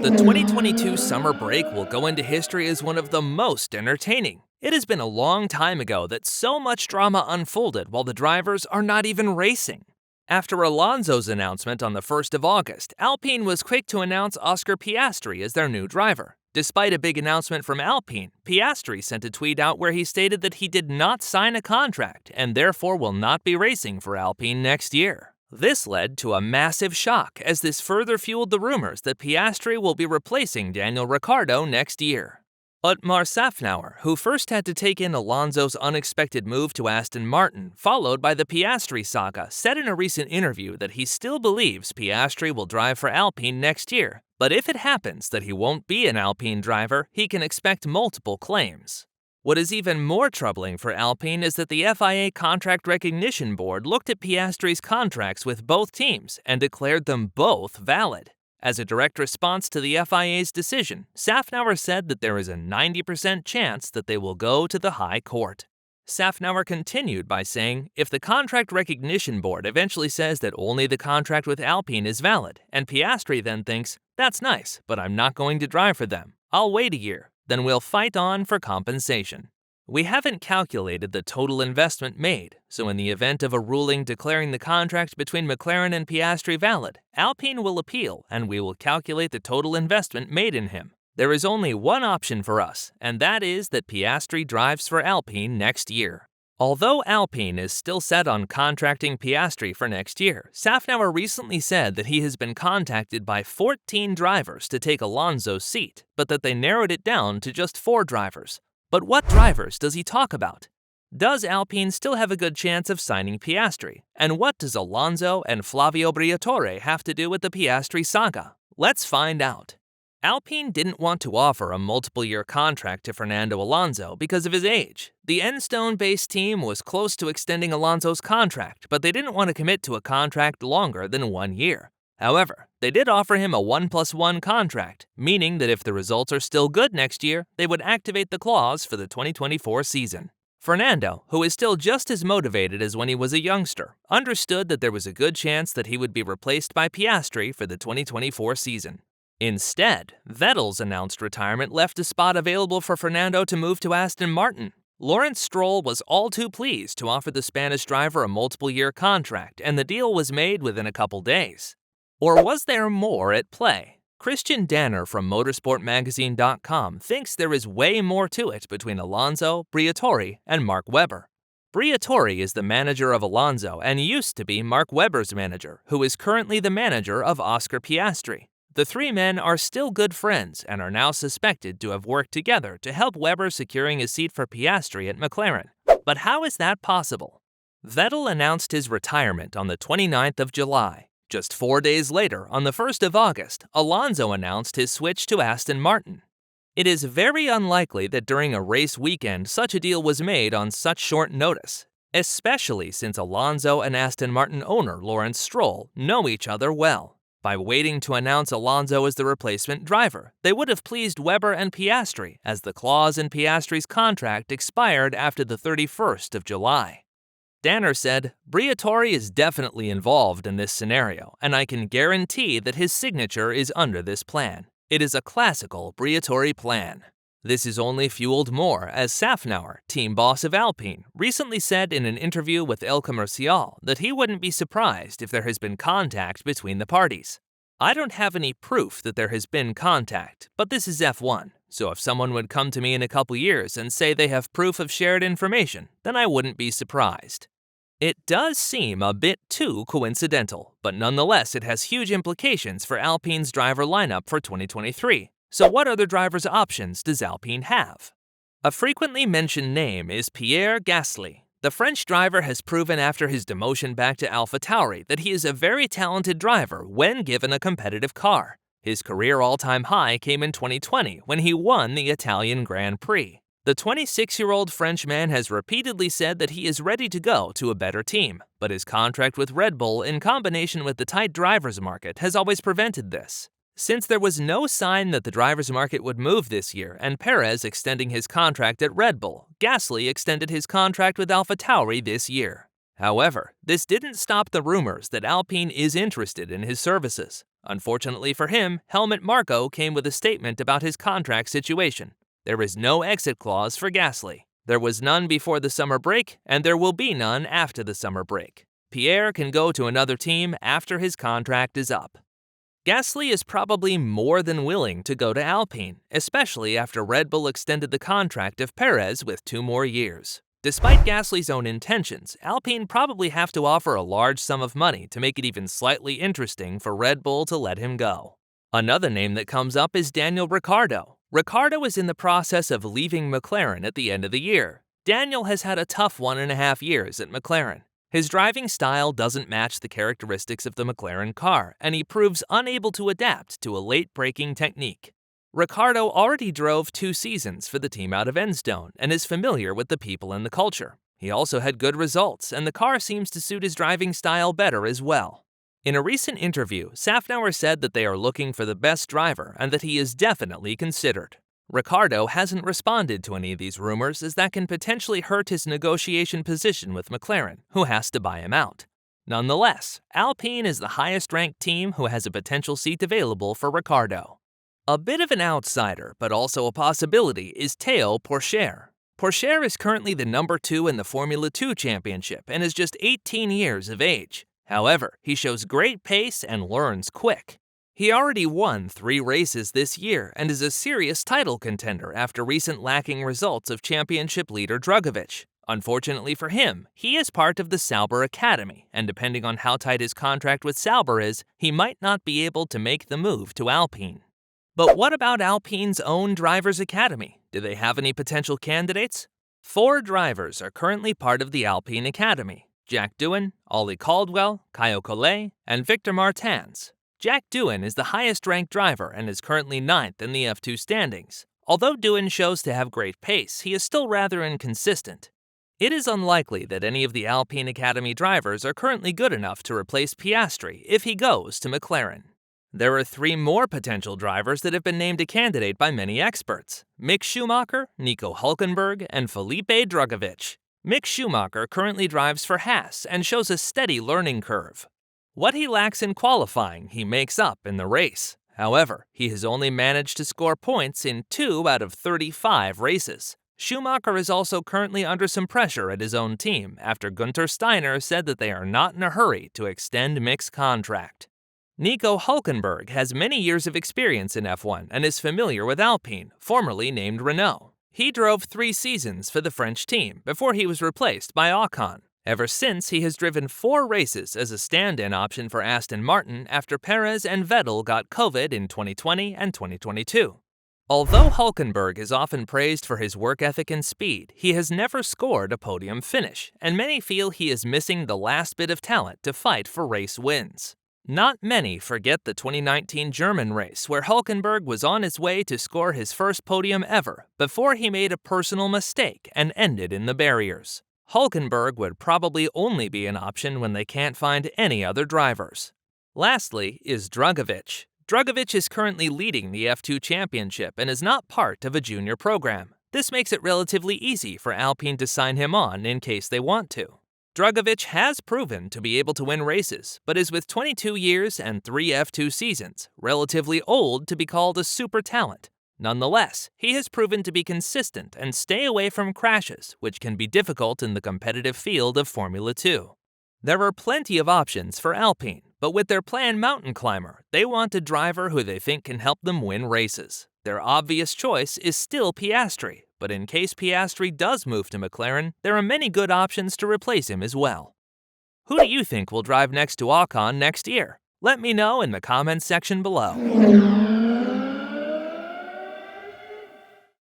The 2022 summer break will go into history as one of the most entertaining. It has been a long time ago that so much drama unfolded while the drivers are not even racing. After Alonso's announcement on the 1st of August, Alpine was quick to announce Oscar Piastri as their new driver. Despite a big announcement from Alpine, Piastri sent a tweet out where he stated that he did not sign a contract and therefore will not be racing for Alpine next year. This led to a massive shock as this further fueled the rumors that Piastri will be replacing Daniel Ricciardo next year. Otman Szafnauer, who first had to take in Alonso's unexpected move to Aston Martin, followed by the Piastri saga, said in a recent interview that he still believes Piastri will drive for Alpine next year, but if it happens that he won't be an Alpine driver, he can expect multiple claims. What is even more troubling for Alpine is that the FIA Contract Recognition Board looked at Piastri's contracts with both teams and declared them both valid. As a direct response to the FIA's decision, Szafnauer said that there is a 90% chance that they will go to the High Court. Szafnauer continued by saying, if the Contract Recognition Board eventually says that only the contract with Alpine is valid, and Piastri then thinks, that's nice, but I'm not going to drive for them, I'll wait a year. Then we'll fight on for compensation. We haven't calculated the total investment made, so in the event of a ruling declaring the contract between McLaren and Piastri valid, Alpine will appeal and we will calculate the total investment made in him. There is only one option for us, and that is that Piastri drives for Alpine next year. Although Alpine is still set on contracting Piastri for next year, Szafnauer recently said that he has been contacted by 14 drivers to take Alonso's seat, but that they narrowed it down to just 4 drivers. But what drivers does he talk about? Does Alpine still have a good chance of signing Piastri? And what does Alonso and Flavio Briatore have to do with the Piastri saga? Let's find out. Alpine didn't want to offer a multiple-year contract to Fernando Alonso because of his age. The Enstone-based team was close to extending Alonso's contract, but they didn't want to commit to a contract longer than 1 year. However, they did offer him a 1+1 contract, meaning that if the results are still good next year, they would activate the clause for the 2024 season. Fernando, who is still just as motivated as when he was a youngster, understood that there was a good chance that he would be replaced by Piastri for the 2024 season. Instead, Vettel's announced retirement left a spot available for Fernando to move to Aston Martin. Lawrence Stroll was all too pleased to offer the Spanish driver a multiple-year contract, and the deal was made within a couple days. Or was there more at play? Christian Danner from motorsportmagazine.com thinks there is way more to it between Alonso, Briatore, and Mark Webber. Briatore is the manager of Alonso and used to be Mark Webber's manager, who is currently the manager of Oscar Piastri. The 3 men are still good friends and are now suspected to have worked together to help Webber securing a seat for Piastri at McLaren. But how is that possible? Vettel announced his retirement on the 29th of July. Just 4 days later, on the 1st of August, Alonso announced his switch to Aston Martin. It is very unlikely that during a race weekend such a deal was made on such short notice, especially since Alonso and Aston Martin owner Lawrence Stroll know each other well. By waiting to announce Alonso as the replacement driver, they would have pleased Webber and Piastri, as the clause in Piastri's contract expired after the 31st of July. Danner said, Briatore is definitely involved in this scenario, and I can guarantee that his signature is under this plan. It is a classical Briatore plan. This is only fueled more as Szafnauer, team boss of Alpine, recently said in an interview with El Comercial that he wouldn't be surprised if there has been contact between the parties. I don't have any proof that there has been contact, but this is F1, so if someone would come to me in a couple years and say they have proof of shared information, then I wouldn't be surprised. It does seem a bit too coincidental, but nonetheless it has huge implications for Alpine's driver lineup for 2023. So what other driver's options does Alpine have? A frequently mentioned name is Pierre Gasly. The French driver has proven after his demotion back to AlphaTauri that he is a very talented driver when given a competitive car. His career all-time high came in 2020 when he won the Italian Grand Prix. The 26-year-old Frenchman has repeatedly said that he is ready to go to a better team, but his contract with Red Bull in combination with the tight drivers market has always prevented this. Since there was no sign that the drivers' market would move this year and Perez extending his contract at Red Bull, Gasly extended his contract with AlphaTauri this year. However, this didn't stop the rumors that Alpine is interested in his services. Unfortunately for him, Helmut Marko came with a statement about his contract situation. There is no exit clause for Gasly. There was none before the summer break, and there will be none after the summer break. Pierre can go to another team after his contract is up. Gasly is probably more than willing to go to Alpine, especially after Red Bull extended the contract of Perez with 2 more years. Despite Gasly's own intentions, Alpine probably have to offer a large sum of money to make it even slightly interesting for Red Bull to let him go. Another name that comes up is Daniel Ricciardo. Ricciardo is in the process of leaving McLaren at the end of the year. Daniel has had a tough 1.5 years at McLaren. His driving style doesn't match the characteristics of the McLaren car, and he proves unable to adapt to a late braking technique. Ricciardo already drove 2 seasons for the team out of Enstone and is familiar with the people and the culture. He also had good results, and the car seems to suit his driving style better as well. In a recent interview, Szafnauer said that they are looking for the best driver and that he is definitely considered. Ricciardo hasn't responded to any of these rumors, as that can potentially hurt his negotiation position with McLaren, who has to buy him out. Nonetheless, Alpine is the highest-ranked team who has a potential seat available for Ricciardo. A bit of an outsider, but also a possibility, is Théo Pourchaire. Pourchaire is currently the number 2 in the Formula 2 championship and is just 18 years of age. However, he shows great pace and learns quick. He already won 3 races this year and is a serious title contender after recent lacking results of championship leader Drugovich. Unfortunately for him, he is part of the Sauber Academy, and depending on how tight his contract with Sauber is, he might not be able to make the move to Alpine. But what about Alpine's own Drivers' Academy? Do they have any potential candidates? 4 drivers are currently part of the Alpine Academy: Jack Doohan, Ollie Caldwell, Caio Collet, and Victor Martins. Jack Doohan is the highest-ranked driver and is currently 9th in the F2 standings. Although Doohan shows to have great pace, he is still rather inconsistent. It is unlikely that any of the Alpine Academy drivers are currently good enough to replace Piastri if he goes to McLaren. There are 3 more potential drivers that have been named a candidate by many experts: Mick Schumacher, Nico Hülkenberg, and Felipe Drugovich. Mick Schumacher currently drives for Haas and shows a steady learning curve. What he lacks in qualifying, he makes up in the race. However, he has only managed to score points in 2 out of 35 races. Schumacher is also currently under some pressure at his own team after Günther Steiner said that they are not in a hurry to extend Mick's contract. Nico Hülkenberg has many years of experience in F1 and is familiar with Alpine, formerly named Renault. He drove 3 seasons for the French team before he was replaced by Ocon. Ever since, he has driven 4 races as a stand-in option for Aston Martin after Perez and Vettel got COVID in 2020 and 2022. Although Hülkenberg is often praised for his work ethic and speed, he has never scored a podium finish, and many feel he is missing the last bit of talent to fight for race wins. Not many forget the 2019 German race where Hülkenberg was on his way to score his first podium ever before he made a personal mistake and ended in the barriers. Hülkenberg would probably only be an option when they can't find any other drivers. Lastly is Drugovich. Drugovich is currently leading the F2 championship and is not part of a junior program. This makes it relatively easy for Alpine to sign him on in case they want to. Drugovich has proven to be able to win races, but is with 22 years and 3 F2 seasons, relatively old to be called a super talent. Nonetheless, he has proven to be consistent and stay away from crashes, which can be difficult in the competitive field of Formula 2. There are plenty of options for Alpine, but with their planned mountain climber, they want a driver who they think can help them win races. Their obvious choice is still Piastri, but in case Piastri does move to McLaren, there are many good options to replace him as well. Who do you think will drive next to Ocon next year? Let me know in the comments section below.